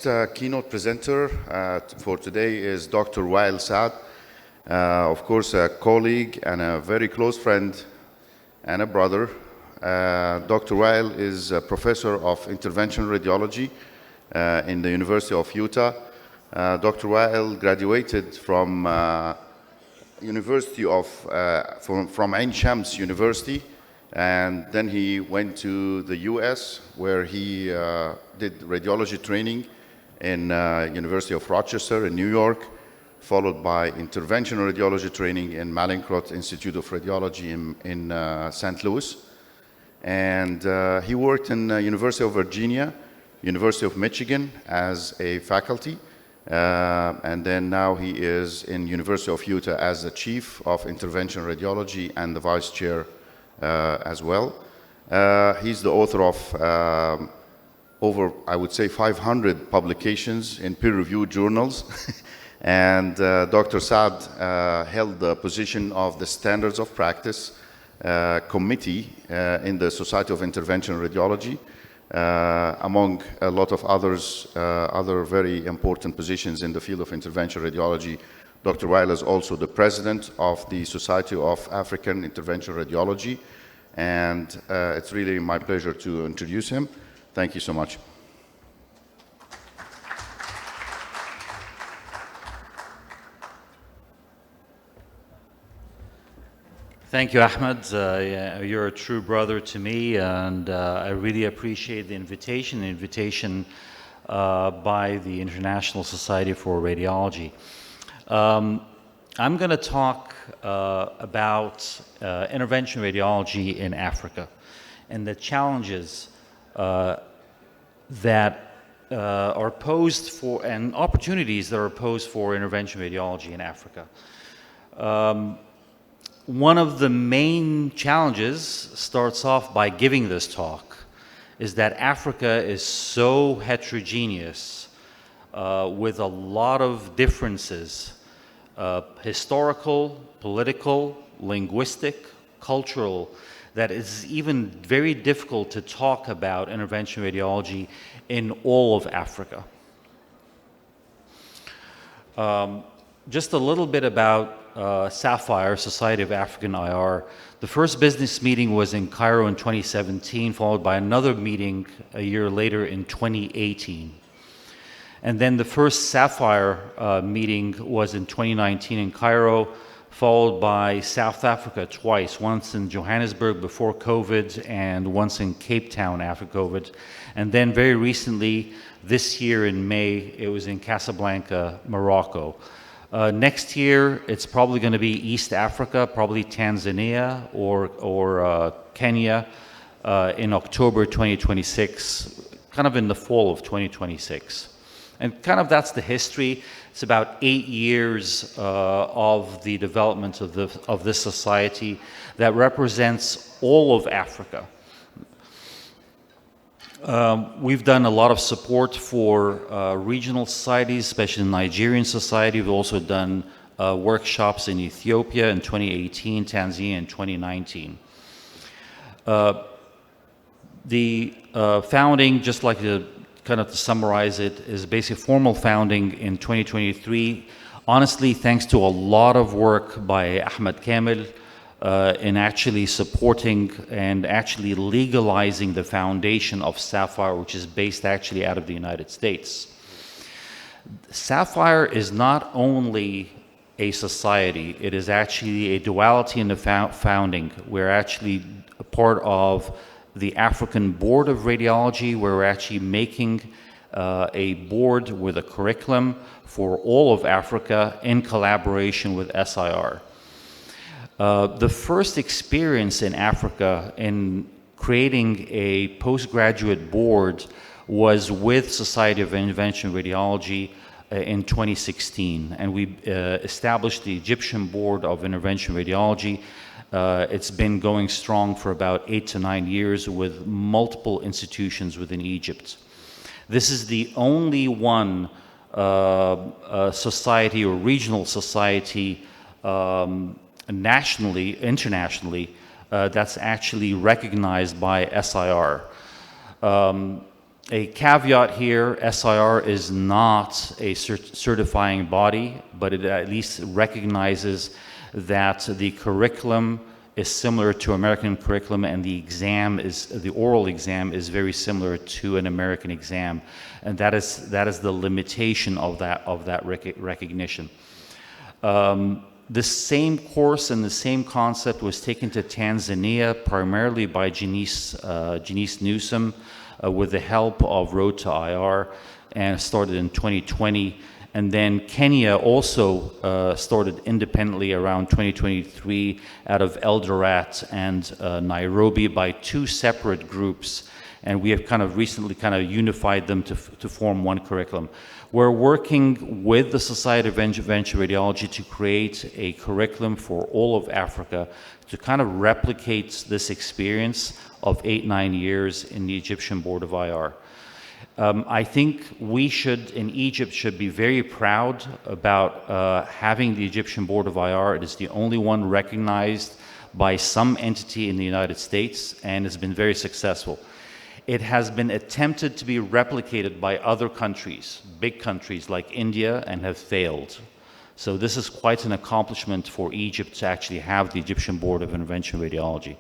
next keynote presenter for today is Dr. Wael Saad, of course a colleague and a very close friend and a brother. Dr. Wael is a professor of interventional radiology in the University of Utah. Dr. Wael graduated from from Ain Shams University, and then he went to the US where he did radiology training in University of Rochester in New York, followed by interventional radiology training in Mallinckrodt Institute of Radiology in St. Louis. And he worked in University of Virginia, University of Michigan as a faculty, and then now he is in University of Utah as the Chief of Interventional Radiology and the Vice Chair as well. He's the author of over, I would say, 500 publications in peer-reviewed journals. And Dr. Saad held the position of the Standards of Practice Committee in the Society of Interventional Radiology, among a lot of other very important positions in the field of interventional radiology. Dr. Wael is also the president of the Society of African Interventional Radiology, and it's really my pleasure to introduce him. Thank you so much. Thank you, Ahmed. You're a true brother to me, and I really appreciate the invitation by the International Society for Radiology. I'm going to talk about intervention radiology in Africa and the challenges that are posed for, and opportunities that are posed for intervention radiology in Africa. One of the main challenges starts off by giving this talk is that Africa is so heterogeneous with a lot of differences, historical, political, linguistic, cultural, that it's even very difficult to talk about intervention radiology in all of Africa. Just a little bit about Sapphire, Society of African IR. The first business meeting was in Cairo in 2017, followed by another meeting a year later in 2018. And then the first Sapphire meeting was in 2019 in Cairo, followed by South Africa twice, once in Johannesburg before COVID and once in Cape Town after COVID. And then very recently, this year in May, it was in Casablanca, Morocco. Next year, it's probably going to be East Africa, probably Tanzania or Kenya in October 2026, kind of in the fall of 2026. And kind of that's the history. It's about 8 years of the development of this society that represents all of Africa. We've done a lot of support for regional societies, especially the Nigerian society. We've also done workshops in Ethiopia in 2018, Tanzania in 2019. The founding, just like to kind of to summarize it, is basically formal founding in 2023. Honestly, thanks to a lot of work by Ahmed Kamel, in actually supporting and actually legalizing the foundation of Sapphire, which is based actually out of the United States. Sapphire is not only a society, it is actually a duality in the founding. We're actually a part of the African Board of Radiology, where we're actually making a board with a curriculum for all of Africa in collaboration with SIR. The first experience in Africa in creating a postgraduate board was with Society of Intervention Radiology in 2016, and we established the Egyptian Board of Intervention Radiology. It's been going strong for about 8 to 9 years with multiple institutions within Egypt. This is the only one society or regional society nationally, internationally, that's actually recognized by SIR. A caveat here, SIR is not a certifying body, but it at least recognizes that the curriculum is similar to American curriculum, and the oral exam is very similar to an American exam, and that is the limitation of that recognition. The same course and the same concept was taken to Tanzania primarily by Janice Newsom with the help of Road to IR, and started in 2020. And then Kenya also started independently around 2023 out of Eldoret and Nairobi by two separate groups. And we have kind of recently unified them to form one curriculum. We're working with the Society of Interventional Radiology to create a curriculum for all of Africa to kind of replicate this experience of 8-9 years in the Egyptian Board of IR. I think we in Egypt should be very proud about having the Egyptian Board of IR. It is the only one recognized by some entity in the United States, and it's been very successful. It has been attempted to be replicated by other countries, big countries like India, and have failed. So this is quite an accomplishment for Egypt to actually have the Egyptian Board of Interventional Radiology.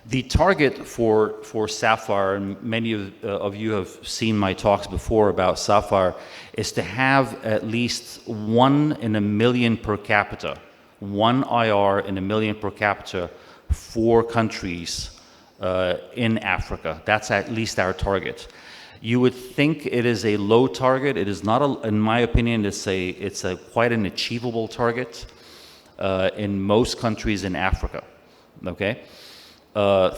The target for Sapphire, and many of you have seen my talks before about Sapphire, is to have at least 1 in a million per capita, 1 IR in a million per capita for countries in Africa. That's at least our target. You would think it is a low target. It is not, in my opinion, it's quite an achievable target in most countries in Africa, okay?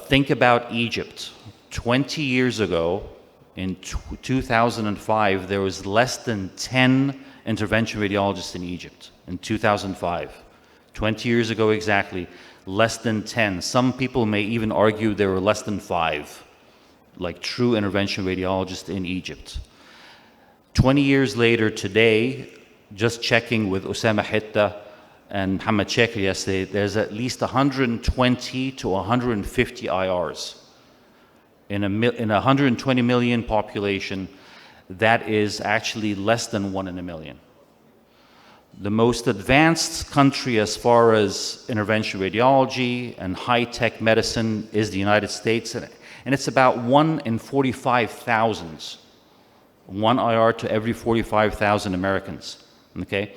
Think about Egypt. 20 years ago, in 2005, there was less than 10 intervention radiologists in Egypt in 2005. 20 years ago exactly, less than 10. Some people may even argue there were less than 5, like true intervention radiologists in Egypt. 20 years later today, just checking with Osama Hitta and Mohammed Sheikh yesterday, there's at least 120 to 150 IRs. In a 120 million population, that is actually less than 1 in a million. The most advanced country as far as intervention radiology and high-tech medicine is the United States, and it's about 1 in 45,000. 1 IR to every 45,000 Americans, okay?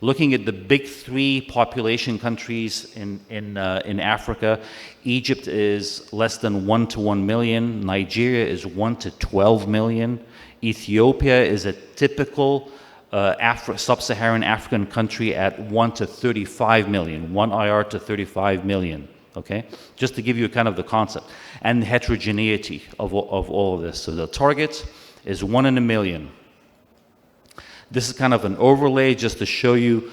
Looking at the big 3 population countries in Africa, Egypt is less than 1 to 1 million. Nigeria is 1 to 12 million. Ethiopia is a typical sub-Saharan African country at 1 to 35 million, 1 IR to 35 million, okay? Just to give you kind of the concept and the heterogeneity of all of this. So the target is 1 in a million. This is kind of an overlay just to show you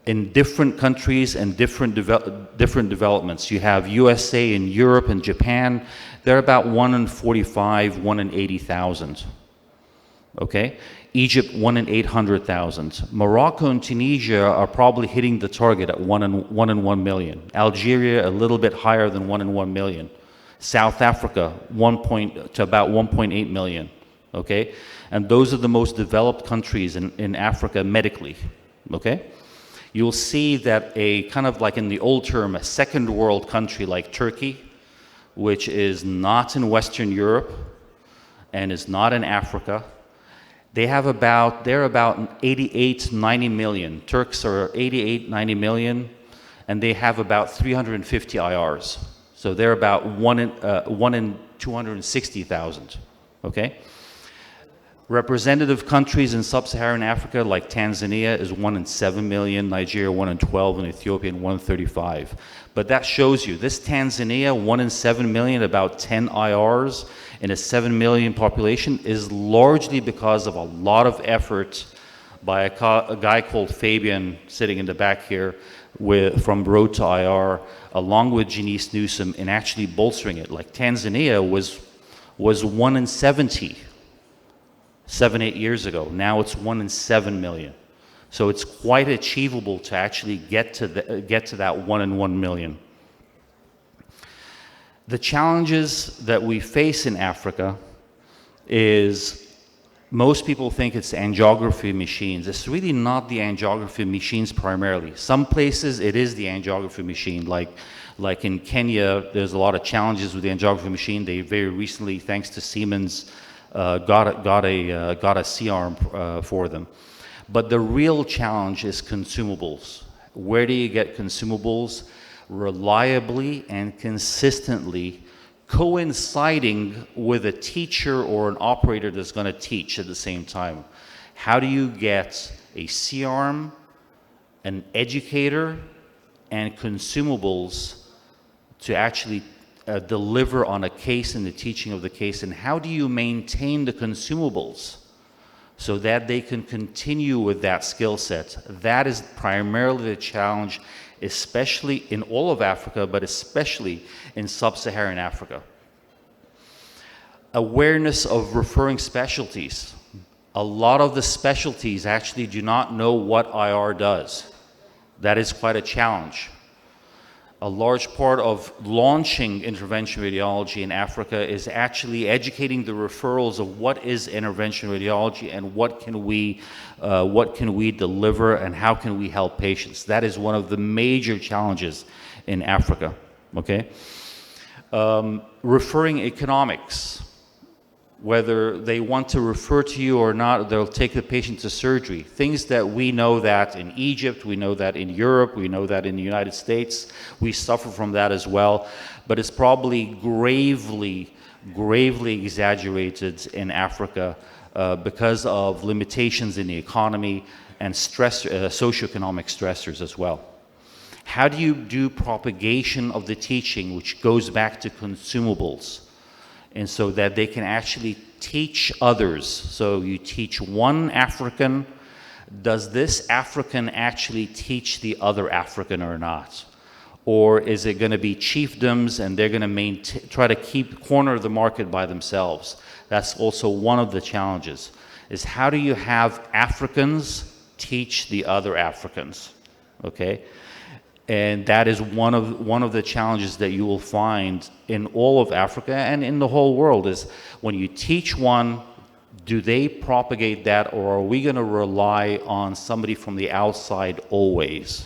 in different countries and different developments. You have USA and Europe and Japan. They're about 1 in 45, 1 in 80,000. Okay? Egypt, 1 in 800,000. Morocco and Tunisia are probably hitting the target at 1 in 1 million. Algeria, a little bit higher than 1 in 1 million. South Africa, to about 1.8 million. Okay? And those are the most developed countries in Africa medically, okay? You'll see that a kind of like in the old term, a second world country like Turkey, which is not in Western Europe and is not in Africa, they're about 88, 90 million. Turks are 88, 90 million, and they have about 350 IRs. So they're about 1 in 260,000, okay? Representative countries in sub-Saharan Africa like Tanzania is 1 in 7 million, Nigeria 1 in 12, and Ethiopia 1 in 35. But that shows you, this Tanzania, 1 in 7 million, about 10 IRs in a 7 million population is largely because of a lot of effort by a guy called Fabian, sitting in the back here, from Road to IR, along with Janice Newsom, in actually bolstering it. Like Tanzania was 1 in 70. 7-8 years ago. Now it's 1 in 7 million. So it's quite achievable to actually get to that 1 in 1 million. The challenges that we face in Africa is most people think it's angiography machines. It's really not the angiography machines primarily. Some places it is the angiography machine, like in Kenya, there's a lot of challenges with the angiography machine. They very recently, thanks to Siemens, got a C-arm for them. But the real challenge is consumables. Where do you get consumables? Reliably and consistently, coinciding with a teacher or an operator that's going to teach at the same time. How do you get a C-arm, an educator, and consumables to actually deliver on a case and the teaching of the case? And how do you maintain the consumables so that they can continue with that skill set? That is primarily the challenge, especially in all of Africa, but especially in sub-Saharan Africa. Awareness of referring specialties. A lot of the specialties actually do not know what IR does. That is quite a challenge. A large part of launching intervention radiology in Africa is actually educating the referrals of what is intervention radiology and what can we deliver and how can we help patients. That is one of the major challenges in Africa. Okay, referring economics. Whether they want to refer to you or not, they'll take the patient to surgery. Things that we know that in Egypt, we know that in Europe, we know that in the United States. We suffer from that as well. But it's probably gravely exaggerated in Africa because of limitations in the economy and socioeconomic stressors as well. How do you do propagation of the teaching, which goes back to consumables? And so that they can actually teach others. So you teach one African, does this African actually teach the other African or not? Or is it going to be chiefdoms and they're going to try to corner the market by themselves? That's also one of the challenges, is how do you have Africans teach the other Africans, okay? And that is one of the challenges that you will find in all of Africa and in the whole world, is when you teach one, do they propagate that, or are we going to rely on somebody from the outside always?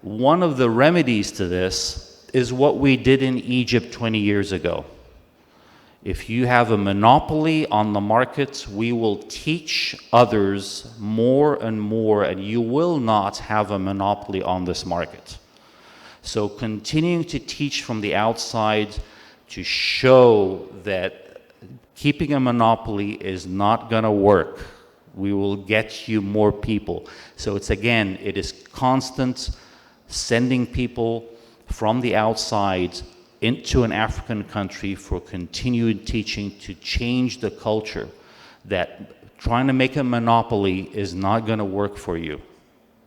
One of the remedies to this is what we did in Egypt 20 years ago. If you have a monopoly on the market, we will teach others more and more, and you will not have a monopoly on this market. So continuing to teach from the outside to show that keeping a monopoly is not going to work. We will get you more people. So it's, again, it is constant sending people from the outside into an African country for continued teaching to change the culture, that trying to make a monopoly is not going to work for you,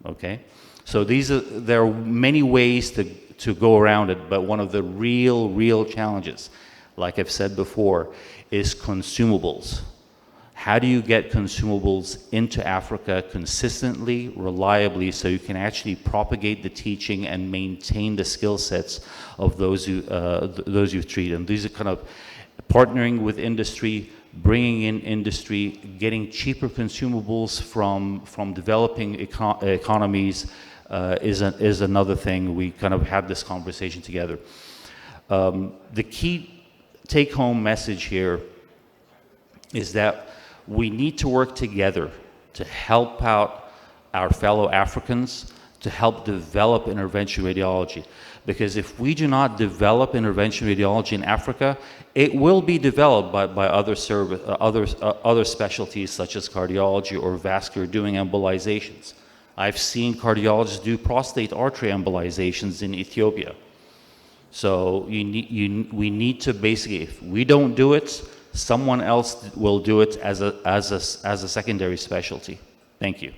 okay? So there are many ways to go around it, but one of the real challenges, like I've said before, is consumables. How do you get consumables into Africa consistently, reliably, so you can actually propagate the teaching and maintain the skill sets of those you treat? And these are kind of partnering with industry, bringing in industry, getting cheaper consumables from developing economies is another thing. We kind of had this conversation together. The key take-home message here is that we need to work together to help out our fellow Africans, to help develop intervention radiology. Because if we do not develop intervention radiology in Africa, it will be developed by other specialties such as cardiology or vascular doing embolizations. I've seen cardiologists do prostate artery embolizations in Ethiopia. So we need to basically, if we don't do it, someone else will do it as a secondary specialty. Thank you.